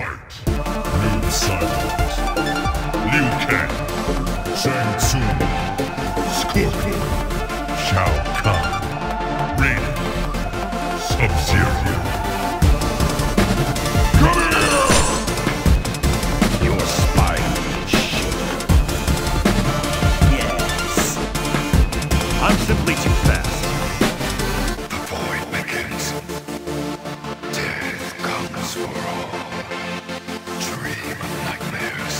Fight. Noob Silent. Liu Kang. Shang Tsung. Scorpion. Shao Kahn. Raiden. Sub-Zero. Come here! Your spine will shiver. Yes. I'm simply too fast. The void begins. Death comes for all. Dream of nightmares.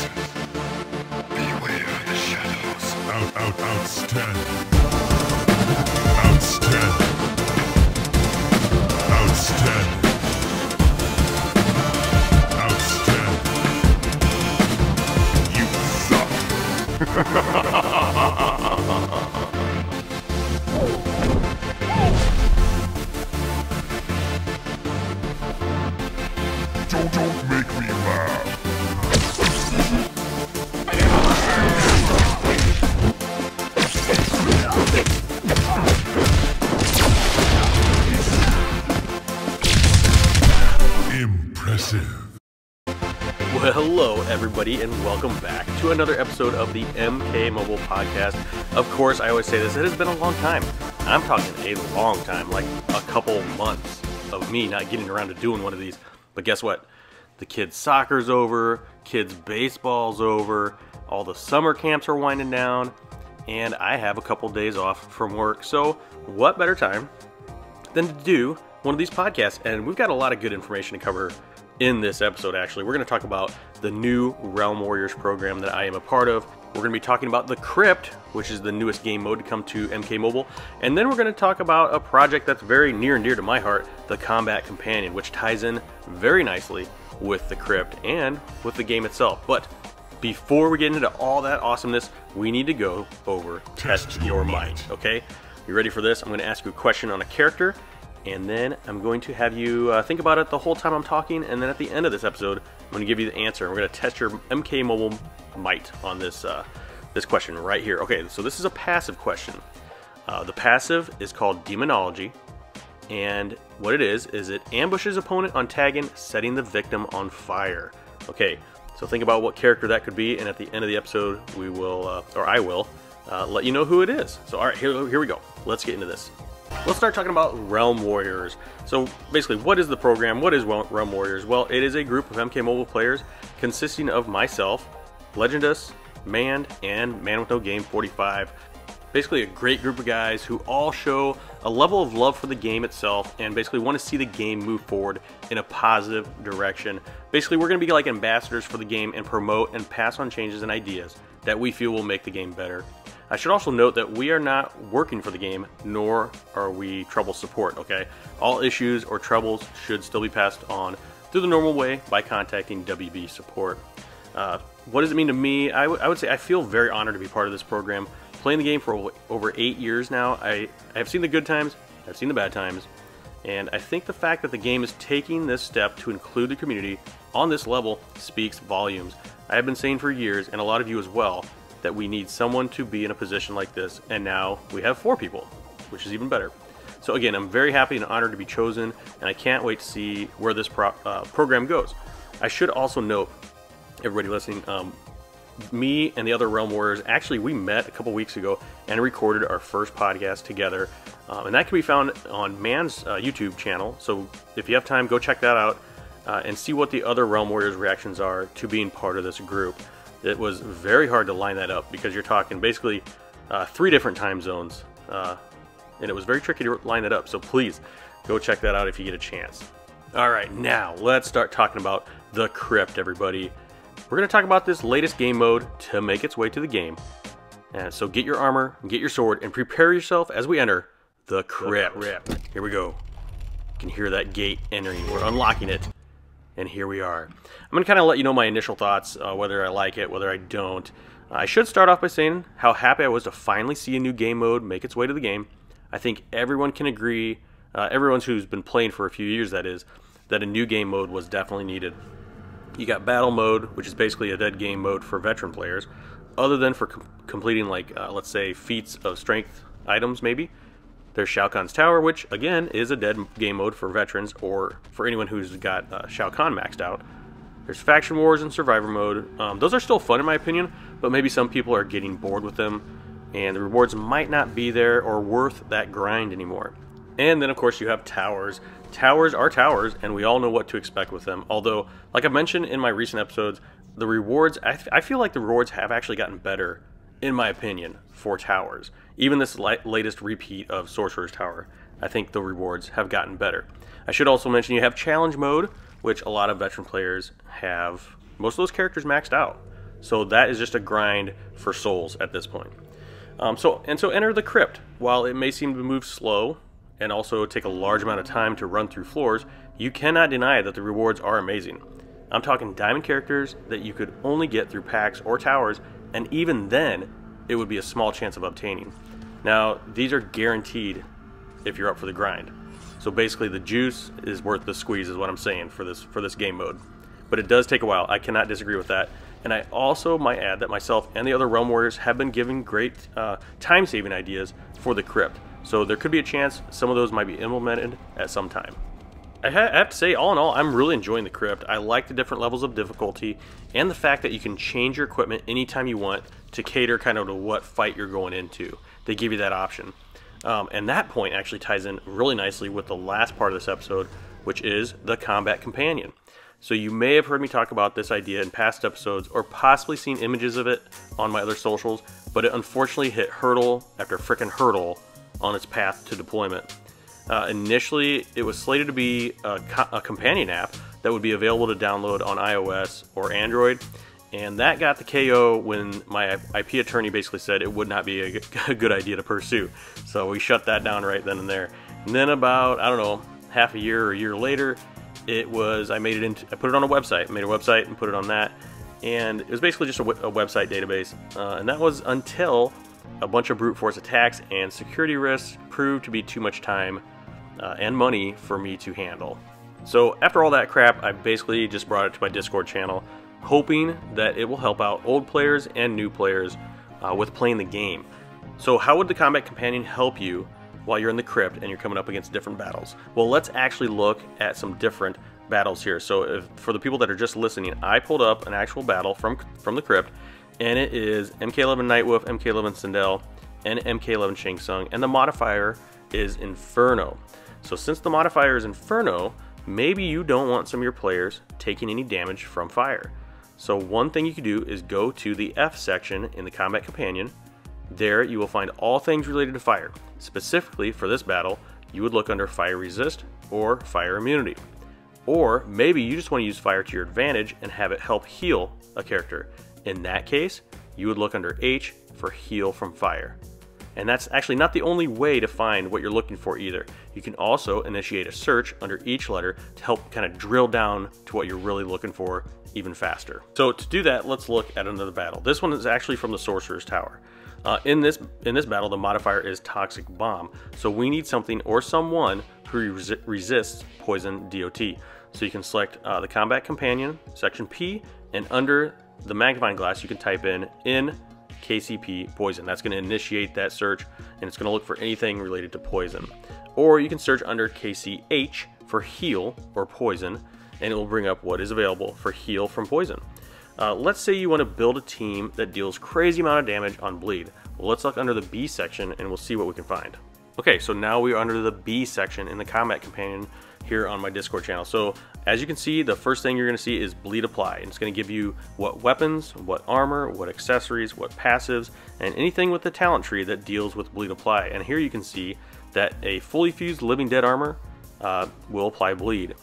Beware the shadows. Outstanding. Outstanding. Outstanding. Outstanding. You suck. Don't make me laugh. Impressive. Well, hello everybody, and welcome back to another episode of the MK Mobile Podcast. Of course, I always say this, it has been a long time. I'm talking a long time, like a couple months of me not getting around to doing one of these. But guess what? The kids' soccer's over, kids' baseball's over, all the summer camps are winding down, and I have a couple days off from work. So what better time than to do one of these podcasts? And we've got a lot of good information to cover in this episode. Actually, we're going to talk about the new Realm Warriors program that I am a part of. We're going to be talking about the Krypt, which is the newest game mode to come to MK Mobile. And then we're going to talk about a project that's very near and dear to my heart, the Kombat Companion, which ties in very nicely with the Krypt and with the game itself. But before we get into all that awesomeness, we need to go over Test Your Might, okay? You ready for this? I'm going to ask you a question on a character, and then I'm going to have you think about it the whole time I'm talking, and then at the end of this episode, I'm going to give you the answer. We're going to test your MK Mobile might on this this question right here. Okay, so this is a passive question. The passive is called Demonology, and what it is it ambushes opponent on tagging, setting the victim on fire. Okay, so think about what character that could be, and at the end of the episode, we will, or I will, let you know who it is. So all right, here we go. Let's get into this. Let's start talking about Realm Warriors. So basically, what is the program? What is Realm Warriors? Well, it is a group of MK Mobile players consisting of myself, Legendus, Mand, and Man With No Game 45. Basically a great group of guys who all show a level of love for the game itself and basically want to see the game move forward in a positive direction. Basically, we're going to be like ambassadors for the game and promote and pass on changes and ideas that we feel will make the game better. I should also note that we are not working for the game, nor are we trouble support, okay? All issues or troubles should still be passed on through the normal way by contacting WB support. What does it mean to me? I would say I feel very honored to be part of this program. Playing the game for over 8 years now, I have seen the good times, I've seen the bad times, and I think the fact that the game is taking this step to include the community on this level speaks volumes. I have been saying for years, and a lot of you as well, that we need someone to be in a position like this, and now we have 4 people, which is even better. So again, I'm very happy and honored to be chosen, and I can't wait to see where this program goes. I should also note, everybody listening, me and the other Realm Warriors, actually we met a couple weeks ago and recorded our first podcast together, and that can be found on Man's YouTube channel. So if you have time, go check that out and see what the other Realm Warriors reactions are to being part of this group. It was very hard to line that up because you're talking basically 3 different time zones, and it was very tricky to line that up, so please go check that out if you get a chance. Alright, now let's start talking about the Krypt, everybody. We're going to talk about this latest game mode to make its way to the game. And so get your armor, get your sword, and prepare yourself as we enter the Krypt. Here we go. You can hear that gate entering. We're unlocking it. And here we are. I'm going to kind of let you know my initial thoughts, whether I like it, whether I don't. I should start off by saying how happy I was to finally see a new game mode make its way to the game. I think everyone can agree, everyone who's been playing for a few years that is, that a new game mode was definitely needed. You got battle mode, which is basically a dead game mode for veteran players, other than for completing, like, let's say, feats of strength items, maybe. There's Shao Kahn's Tower, which, again, is a dead game mode for veterans or for anyone who's got Shao Kahn maxed out. There's Faction Wars and Survivor Mode. Those are still fun in my opinion, but maybe some people are getting bored with them, and the rewards might not be there or worth that grind anymore. And then of course you have towers. Towers are towers, and we all know what to expect with them. Although, like I mentioned in my recent episodes, the rewards, I feel like the rewards have actually gotten better, in my opinion, for towers. Even this latest repeat of Sorcerer's Tower, I think the rewards have gotten better. I should also mention you have Challenge Mode, which a lot of veteran players have most of those characters maxed out. So that is just a grind for souls at this point. So enter the Krypt. While it may seem to move slow and also take a large amount of time to run through floors, you cannot deny that the rewards are amazing. I'm talking diamond characters that you could only get through packs or towers, and even then, it would be a small chance of obtaining. Now, these are guaranteed if you're up for the grind. So basically, the juice is worth the squeeze, is what I'm saying for this game mode. But it does take a while. I cannot disagree with that. And I also might add that myself and the other Realm Warriors have been giving great time-saving ideas for the Krypt. So there could be a chance some of those might be implemented at some time. I have to say, all in all, I'm really enjoying the Krypt. I like the different levels of difficulty and the fact that you can change your equipment anytime you want to cater kind of to what fight you're going into. They give you that option. And that point actually ties in really nicely with the last part of this episode, which is the Kombat Companion. So you may have heard me talk about this idea in past episodes or possibly seen images of it on my other socials, but it unfortunately hit hurdle after frickin' hurdle on its path to deployment. Initially, it was slated to be a companion app that would be available to download on iOS or Android, and that got the KO when my IP attorney basically said it would not be a good idea to pursue. So we shut that down right then and there. And then about, I don't know, half a year or a year later, I put it on a website, made a website and put it on that, and it was basically just a website database, and that was until a bunch of brute force attacks and security risks proved to be too much time and money for me to handle. So after all that crap, I basically just brought it to my Discord channel, hoping that it will help out old players and new players with playing the game. So how would the Kombat Companion help you while you're in the Krypt and you're coming up against different battles? Well, let's actually look at some different battles here. So for the people that are just listening, I pulled up an actual battle from the Krypt, and it is MK11 Nightwolf, MK11 Sindel, and MK11 Shang Tsung, and the modifier is Inferno. So since the modifier is Inferno, maybe you don't want some of your players taking any damage from fire. So one thing you can do is go to the F section in the Kombat Companion. There you will find all things related to fire. Specifically for this battle, you would look under Fire Resist or Fire Immunity. Or maybe you just want to use fire to your advantage and have it help heal a character. In that case, you would look under H for Heal from Fire. And that's actually not the only way to find what you're looking for either. You can also initiate a search under each letter to help kind of drill down to what you're really looking for even faster. So to do that, let's look at another battle. This one is actually from the Sorcerer's Tower. In this battle, the modifier is Toxic Bomb. So we need something or someone who resists poison DOT. So you can select the Kombat Companion, section P, and under the magnifying glass you can type in KCP poison. That's going to initiate that search, and it's going to look for anything related to poison. Or you can search under KCH for heal or poison, and it will bring up what is available for heal from poison. Let's say you want to build a team that deals crazy amount of damage on bleed. Well, let's look under the B section and we'll see what we can find. Okay, so now we are under the B section in the Kombat Companion here on my Discord channel. So as you can see, the first thing you're going to see is bleed apply, and it's going to give you what weapons, what armor, what accessories, what passives, and anything with the talent tree that deals with bleed apply. And here you can see that a fully fused living dead armor will apply bleed.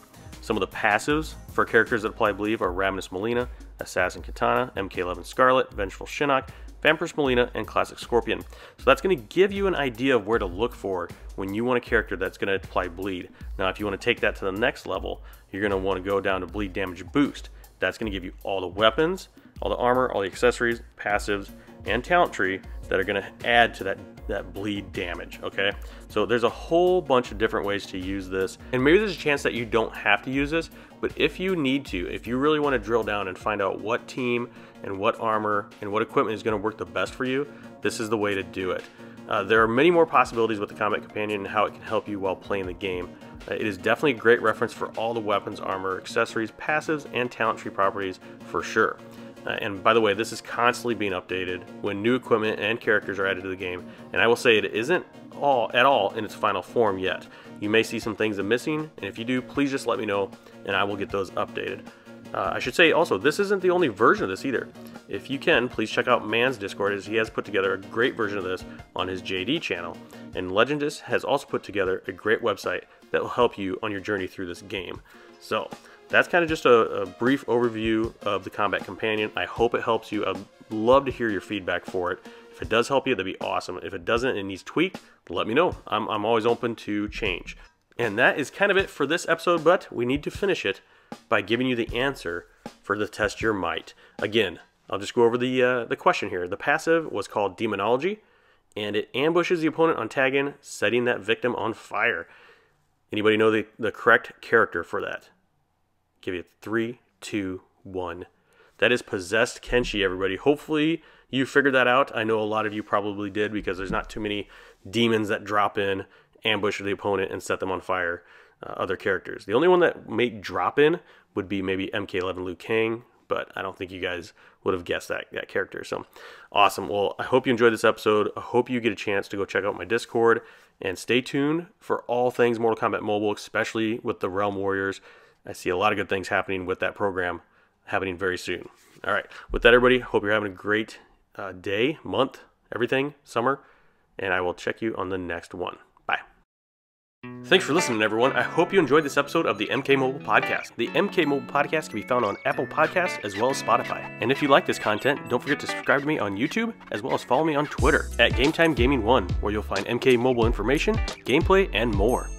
Some of the passives for characters that apply bleed are Ravenous Melina, Assassin Katana, MK11 Scarlet, Vengeful Shinnok, Vampirous Melina, and Classic Scorpion. So that's going to give you an idea of where to look for when you want a character that's going to apply bleed. Now if you want to take that to the next level, you're going to want to go down to bleed damage boost. That's going to give you all the weapons, all the armor, all the accessories, passives, and talent tree that are going to add to that bleed damage, okay? So there's a whole bunch of different ways to use this, and maybe there's a chance that you don't have to use this, but if you need to, if you really want to drill down and find out what team and what armor and what equipment is going to work the best for you, this is the way to do it. There are many more possibilities with the Kombat Companion and how it can help you while playing the game. It is definitely a great reference for all the weapons, armor, accessories, passives, and talent tree properties for sure. And by the way, this is constantly being updated when new equipment and characters are added to the game, and I will say it isn't at all in its final form yet. You may see some things that are missing, and if you do, please just let me know and I will get those updated. I should say also, this isn't the only version of this either. If you can, please check out Man's Discord, as he has put together a great version of this on his JD channel. And Legendist has also put together a great website that will help you on your journey through this game. So that's kind of just a brief overview of the Kombat Companion. I hope it helps you. I'd love to hear your feedback for it. If it does help you, that'd be awesome. If it doesn't and needs tweaked, let me know. I'm always open to change. And that is kind of it for this episode, but we need to finish it by giving you the answer for the Test Your Might. Again, I'll just go over the question here. The passive was called Demonology, and it ambushes the opponent on tag-in, setting that victim on fire. Anybody know the correct character for that? Give you 3, 2, 1. That is Possessed Kenshi, everybody. Hopefully you figured that out. I know a lot of you probably did, because there's not too many demons that drop in, ambush the opponent, and set them on fire. Other characters. The only one that may drop in would be maybe MK11 Liu Kang, but I don't think you guys would have guessed that character. So awesome. Well, I hope you enjoyed this episode. I hope you get a chance to go check out my Discord, and stay tuned for all things Mortal Kombat Mobile, especially with the Realm Warriors. I see a lot of good things happening with that program happening very soon. All right. With that, everybody, hope you're having a great day, month, everything, summer, and I will check you on the next one. Bye. Thanks for listening, everyone. I hope you enjoyed this episode of the MK Mobile Podcast. The MK Mobile Podcast can be found on Apple Podcasts as well as Spotify. And if you like this content, don't forget to subscribe to me on YouTube, as well as follow me on Twitter at GameTime Gaming 1, where you'll find MK Mobile information, gameplay, and more.